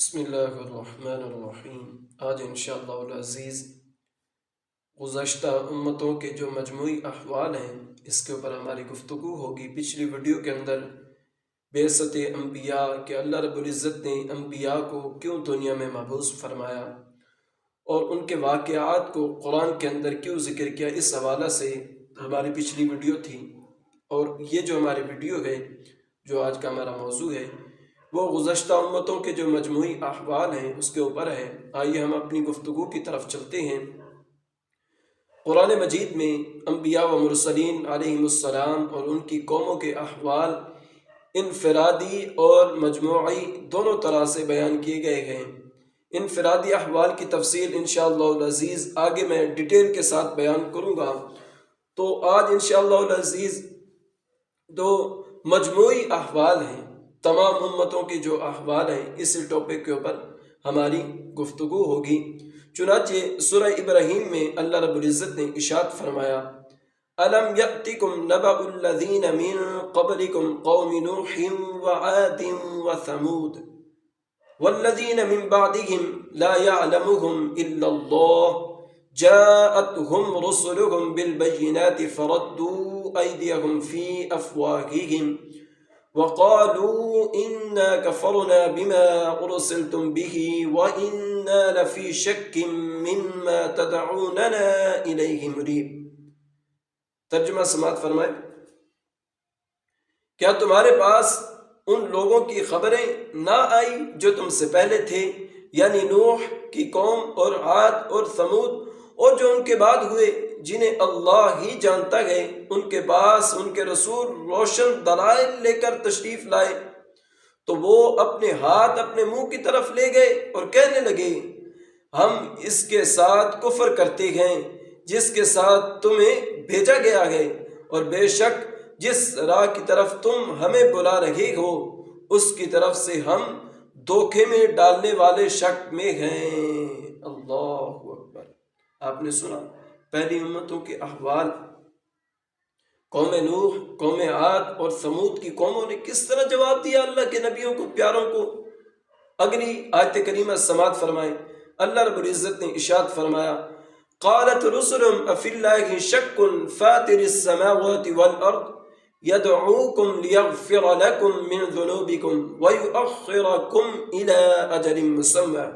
بسم اللہ الرحمن الرحیم۔ آج انشاءاللہ العزیز گزشتہ امتوں کے جو مجموعی احوال ہیں اس کے اوپر ہماری گفتگو ہوگی۔ پچھلی ویڈیو کے اندر بعثت انبیاء کہ اللہ رب العزت نے انبیاء کو کیوں دنیا میں مبعوث فرمایا اور ان کے واقعات کو قرآن کے اندر کیوں ذکر کیا، اس حوالہ سے ہماری پچھلی ویڈیو تھی۔ اور یہ جو ہماری ویڈیو ہے، جو آج کا ہمارا موضوع ہے، وہ گزشتہ امتوں کے جو مجموعی احوال ہیں اس کے اوپر ہے۔ آئیے ہم اپنی گفتگو کی طرف چلتے ہیں۔ قرآن مجید میں انبیاء و مرسلین علیہم السلام اور ان کی قوموں کے احوال انفرادی اور مجموعی دونوں طرح سے بیان کیے گئے ہیں۔ انفرادی احوال کی تفصیل انشاءاللہ العزیز آگے میں ڈیٹیل کے ساتھ بیان کروں گا۔ تو آج انشاءاللہ العزیز دو مجموعی احوال ہیں، تمام امتوں کے جو احوال ہیں، اس ٹاپک کے اوپر ہماری گفتگو ہوگی۔ چنانچہ سورہ ابراہیم میں اللہ رب العزت نے ارشاد فرمایا، أَلَمْ يَأْتِكُمْ نَبَأُ الَّذِينَ مِن قَبْلِكُمْ قَوْمِ نُوحٍ وَعَادٍ وَثَمُودَ وَالَّذِينَ مِن بَعْدِهِمْ لَا يَعْلَمُهُمْ إِلَّا اللَّهُ جَاءَتْهُمْ رُسُلُهُم بِالْبَيِّنَاتِ فَرَدُّوا أَيْدِيَهُمْ فِي أَفْوَاهِهِمْ وَقَالُوا إِنَّا كَفَرْنَا بِمَا أُرْسِلْتُمْ بِهِ وَإِنَّا لَفِي شَكٍّ مِّمَّا تَدْعُونَنَا إِلَيْهِ مُرِيبٍ۔ ترجمہ سماعت فرمائے، کیا تمہارے پاس ان لوگوں کی خبریں نہ آئی جو تم سے پہلے تھے، یعنی نوح کی قوم اور عاد اور ثمود، اور جو ان کے بعد ہوئے جنہیں اللہ ہی جانتا ہے۔ ان کے پاس ان کے رسول روشن دلائل لے کر تشریف لائے تو وہ اپنے ہاتھ اپنے منہ کی طرف لے گئے اور کہنے لگے، ہم اس کے ساتھ کفر کرتے ہیں جس کے ساتھ تمہیں بھیجا گیا ہے، اور بے شک جس راہ کی طرف تم ہمیں بلا رہے ہو اس کی طرف سے ہم دھوکے میں ڈالنے والے شک میں ہیں۔ اللہ اکبر۔ آپ نے سنا پہلی امتوں کے احوال، قوم نوح، قوم عاد اور ثمود کی قوموں نے کس طرح جواب دیا اللہ کے نبیوں کو، پیاروں کو۔ اگلی آیت کریمہ سماعت فرمائیں، اللہ رب العزت نے ارشاد فرمایا، قالت رسلهم افی اللہ شک فاطر السماوات والارض يدعوكم ليغفر لكم من ذنوبكم ويؤخركم إلى أجل مسمى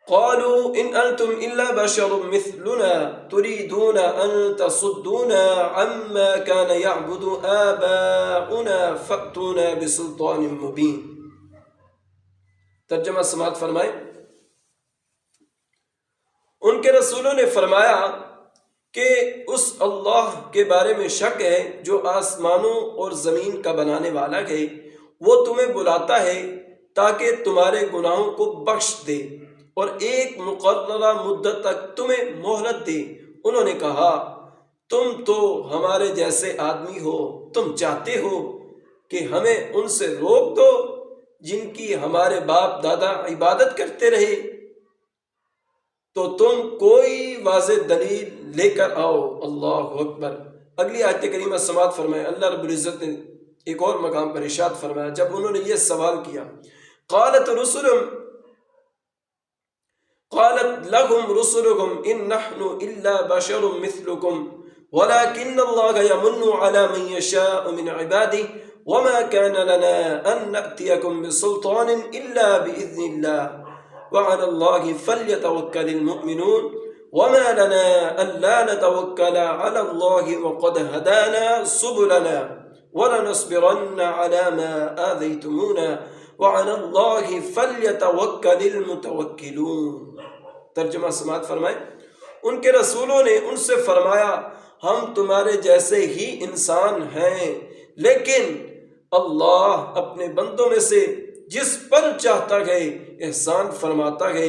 قالوا إن أنتم إلا بشر مثلنا تريدون أن تصدونا عما كان يعبد آباؤنا فأتونا بسلطان مبين۔ ترجمہ سماعت فرمائیں، ان کے رسولوں نے فرمایا کہ اس اللہ کے بارے میں شک ہے جو آسمانوں اور زمین کا بنانے والا ہے، وہ تمہیں بلاتا ہے تاکہ تمہارے گناہوں کو بخش دے اور ایک مقررہ مدت تک تمہیں مہلت دے۔ انہوں نے کہا، تم تو ہمارے جیسے آدمی ہو، تم چاہتے ہو کہ ہمیں ان سے روک دو جن کی ہمارے باپ دادا عبادت کرتے رہے، تو تم کوئی واضح دلیل لے کر آؤ۔ اللہ اکبر۔ اگلی آیت کریمہ سماعت فرمائے، اللہ رب العزت نے ایک اور مقام پر ارشاد فرمایا جب انہوں نے یہ سوال کیا، قالت لهم رسلهم ان نحن الا بشر مثلكم ولكن الله يمن على من يشاء من عباده وما كان لنا ان نأتيكم بسلطان الا باذن الله وعلى الله فليتوكل المؤمنون وما لنا الا نتوكل على الله وقد هدانا سبلنا ولنصبرن على ما آذيتمونا وعلى الله فليتوكل المتوكلون۔ ترجمہ سماعت فرمائیں، ان کے رسولوں نے ان سے فرمایا، ہم تمہارے جیسے ہی انسان ہیں، لیکن اللہ اپنے بندوں میں سے جس پر چاہتا ہے احسان فرماتا ہے،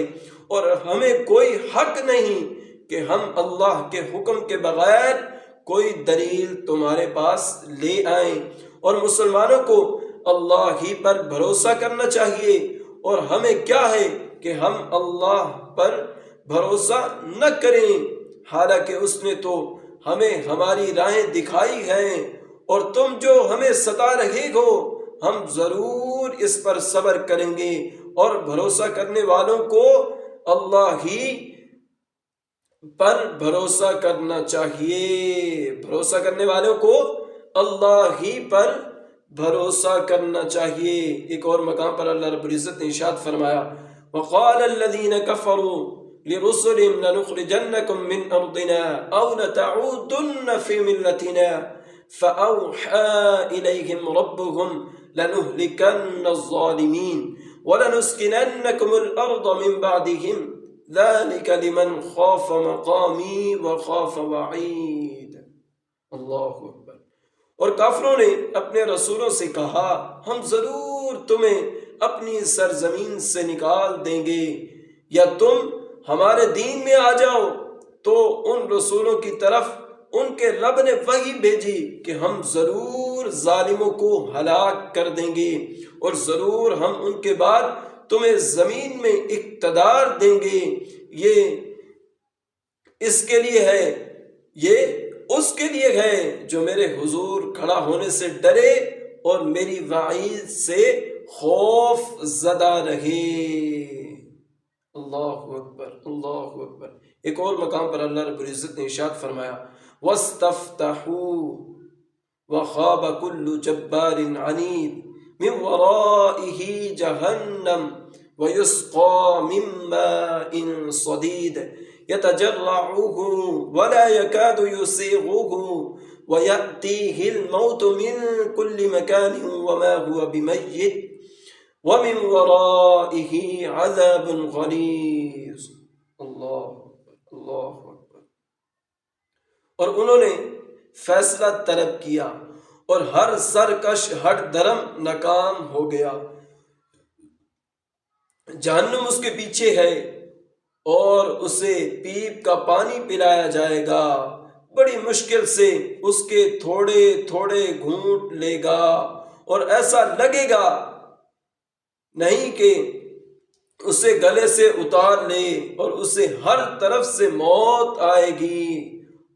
اور ہمیں کوئی حق نہیں کہ ہم اللہ کے حکم کے بغیر کوئی دلیل تمہارے پاس لے آئیں، اور مسلمانوں کو اللہ ہی پر بھروسہ کرنا چاہیے، اور ہمیں کیا ہے کہ ہم اللہ پر بھروسہ نہ کریں، حالانکہ اس نے تو ہمیں ہماری راہیں دکھائی ہیں، اور تم جو ہمیں ستا رہے ہو ہم ضرور اس پر صبر کریں گے، اور بھروسہ کرنے والوں کو اللہ ہی پر بھروسہ کرنا چاہیے، بھروسہ کرنے والوں کو اللہ ہی پر بھروسہ کرنا چاہیے۔ ایک اور مقام پر اللہ رب العزت نے ارشاد فرمایا وَقَالَ الَّذِينَ كَفَرُوا لِرُسُلِهِمْ لَنُخْرِجَنَّكُمْ مِنْ أَرْضِنَا أَوْ لَتَعُودُنَّ فِي مِلَّتِنَا فَأَوْحَى إِلَيْهِمْ رَبُّهُمْ لَنُهْلِكَنَّ الظَّالِمِينَ وَلَنُسْكِنَنَّكُمُ الْأَرْضَ مِنْ بَعْدِهِمْ ذَلِكَ لِمَنْ خَافَ مَقَامِي وَخَافَ وَعِيدِ۔ اللہ اکبر۔ اور کافروں نے اپنے رسولوں سے کہا ہم ضرور تمہیں اپنی سرزمین سے نکال دیں گے، یا تم ہمارے دین میں آ جاؤ۔ تو ان رسولوں کی طرف ان کے رب نے وحی بھیجی کہ ہم ضرور ظالموں کو ہلاک کر دیں گے، اور ضرور ہم ان کے بعد تمہیں زمین میں اقتدار دیں گے۔ یہ اس کے لیے ہے، یہ اس کے لیے ہے جو میرے حضور کھڑا ہونے سے ڈرے اور میری وعید سے خوف زدہ رہے۔ اللہ اکبر، اللہ اکبر۔ ایک اور مقام پر اللہ رب العزت نے ارشاد فرمایا وَاسْتَفْتَحُوا وَخَابَ كُلُّ جَبَّارٍ عَنِيدٍ مِّن وَرَائِهِ جَهَنَّمَ وَيُسْقَىٰ مِن مَّاءٍ صَدِيدٍ يَتَجَرَّعُهُ وَلَا يَكَادُ يُسِيغُهُ وَيَأْتِيهِ الْمَوْتُ مِن كُلِّ مَكَانٍ وَمَا هُوَ بِمَيِّتٍ وَمِن وَرَائِهِ عَذَابٌ غَلِيظٌ۔ اللہ اکبر۔ اور انہوں نے فیصلہ طلب کیا اور ہر سرکش ہر درم ناکام ہو گیا۔ جہنم اس کے پیچھے ہے اور اسے پیپ کا پانی پلایا جائے گا، بڑی مشکل سے اس کے تھوڑے تھوڑے گھونٹ لے گا، اور ایسا لگے گا نہیں کہ اسے گلے سے اتار لے، اور اسے ہر طرف سے موت آئے گی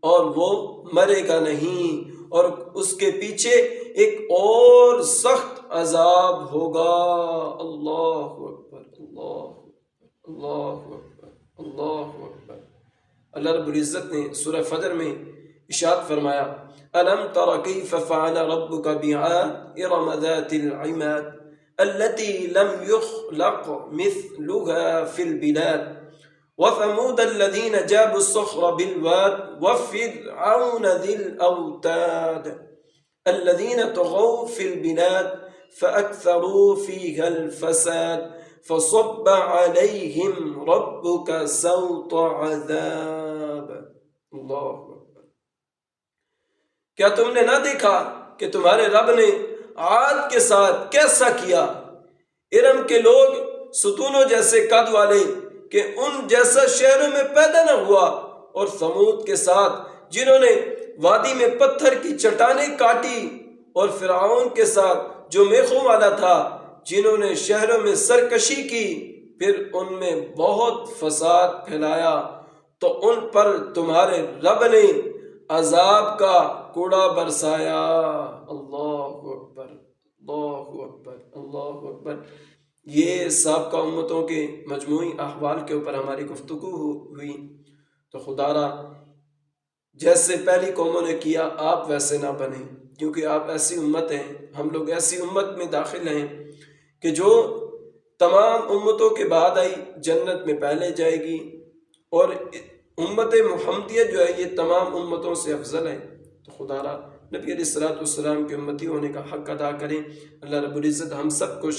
اور وہ مرے گا نہیں، اور اس کے پیچھے ایک اور سخت عذاب ہوگا۔ اللہ اکبر، اللہ اکبر، اللہ اکبر۔ اللہ رب العزت نے سورہ فجر میں ارشاد فرمایا أَلَمْ تَرَ كَيْفَ فَعَلَ رَبُّكَ بِعَادٍ إِرَمَ ذَاتِ الْعِمَادِ الَّتِي لَمْ يُخْلَقْ مِثْلُهَا فِي الْبِلَادِ وَثَمُودَ الَّذِينَ جَابُوا الصَّخْرَ بِالْوَادِ وَفِرْعَوْنَ ذِي الْأَوْتَادِ الَّذِينَ طَغَوْا فِي الْبِلَادِ فَأَكْثَرُوا فِيهَا الْفَسَادَ فَصَبَّ عَلَيْهِمْ رَبُّكَ سَوْطَ عَذَابٍ۔ اللہ اکبر۔ کیا تم نے نہ دیکھا کہ تمہارے رب نے عاد کے ساتھ کیسا کیا؟ ارم کے لوگ ستونوں جیسے قد والے کہ ان جیسا شہروں میں پیدا نہ ہوا، اور ثمود کے ساتھ جنہوں نے وادی میں پتھر کی چٹانیں کاٹی، اور فرعون کے ساتھ جو میخوں والا تھا جنہوں نے شہروں میں سرکشی کی، پھر ان میں بہت فساد پھیلایا، تو ان پر تمہارے رب نے عذاب کا کوڑا برسایا۔ اللہ اکبر، اللہ اکبر، اللہ اکبر۔ یہ سابقہ امتوں کے مجموعی احوال کے اوپر ہماری گفتگو ہوئی، تو خدا را جیسے پہلی قوموں نے کیا آپ ویسے نہ بنیں، کیونکہ آپ ایسی امت ہیں، ہم لوگ ایسی امت میں داخل ہیں کہ جو تمام امتوں کے بعد آئی، جنت میں پہلے جائے گی، اور امت محمدیہ جو ہے یہ تمام امتوں سے افضل ہے۔ تو خدا را نبی علیہ الصلوۃ والسلام کے امتی ہونے کا حق ادا کریں۔ اللہ رب العزت ہم سب کو